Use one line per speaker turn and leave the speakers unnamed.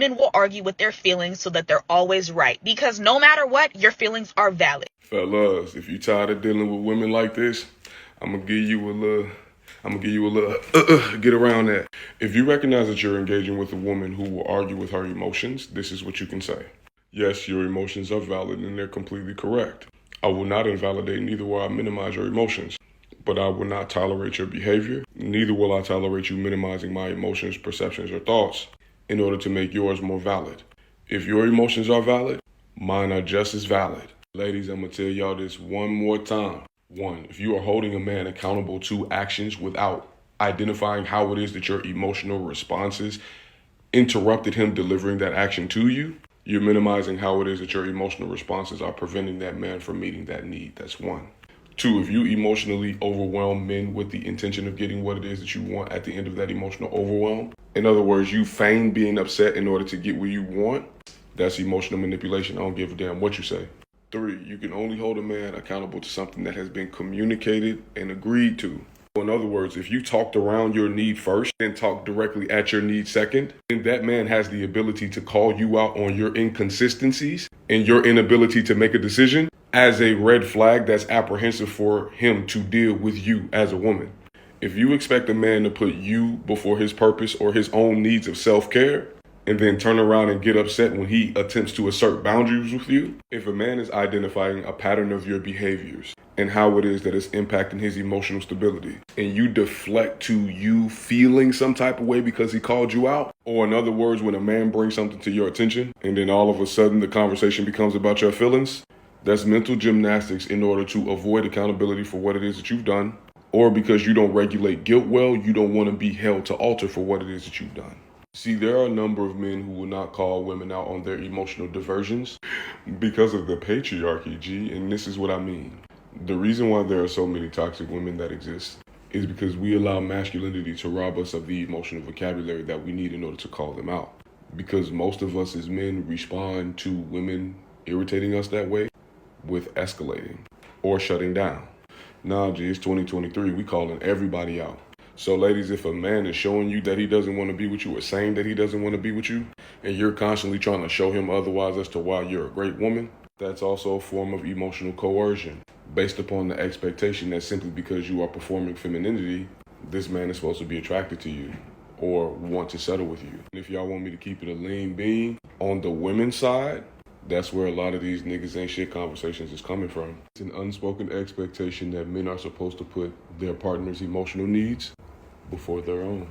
Men will argue with their feelings so that they're always right, because no matter what, your feelings are valid.
Fellas, if you tired of dealing with women like this, I'm gonna give you a little get around that. If you recognize that you're engaging with a woman who will argue with her emotions, this is what you can say. Yes, your emotions are valid and they're completely correct. I will not invalidate, neither will I minimize your emotions. But I will not tolerate your behavior, neither will I tolerate you minimizing my emotions, perceptions, or thoughts in order to make yours more valid. If your emotions are valid, mine are just as valid. Ladies, I'm going to tell y'all this one more time. One, if you are holding a man accountable to actions without identifying how it is that your emotional responses interrupted him delivering that action to you, you're minimizing how it is that your emotional responses are preventing that man from meeting that need. That's one. Two, if you emotionally overwhelm men with the intention of getting what it is that you want at the end of that emotional overwhelm, in other words, you feign being upset in order to get what you want, that's emotional manipulation. I don't give a damn what you say. Three, you can only hold a man accountable to something that has been communicated and agreed to. In other words, if you talked around your need first and talked directly at your need second, then that man has the ability to call you out on your inconsistencies and your inability to make a decision as a red flag that's apprehensive for him to deal with you as a woman. If you expect a man to put you before his purpose or his own needs of self-care, and then turn around and get upset when he attempts to assert boundaries with you, if a man is identifying a pattern of your behaviors and how it is that it's impacting his emotional stability, and you deflect to you feeling some type of way because he called you out, or in other words, when a man brings something to your attention and then all of a sudden the conversation becomes about your feelings, that's mental gymnastics in order to avoid accountability for what it is that you've done, or because you don't regulate guilt well, you don't want to be held to altar for what it is that you've done. See, there are a number of men who will not call women out on their emotional diversions because of the patriarchy, G, and this is what I mean. The reason why there are so many toxic women that exist is because we allow masculinity to rob us of the emotional vocabulary that we need in order to call them out. Because most of us as men respond to women irritating us that way with escalating or shutting down. Nah, G, it's 2023. We calling everybody out. So ladies, if a man is showing you that he doesn't want to be with you or saying that he doesn't want to be with you, and you're constantly trying to show him otherwise as to why you're a great woman, that's also a form of emotional coercion based upon the expectation that simply because you are performing femininity, this man is supposed to be attracted to you or want to settle with you. And if y'all want me to keep it a lean bean, on the women's side, that's where a lot of these niggas ain't shit conversations is coming from. It's an unspoken expectation that men are supposed to put their partner's emotional needs before their own.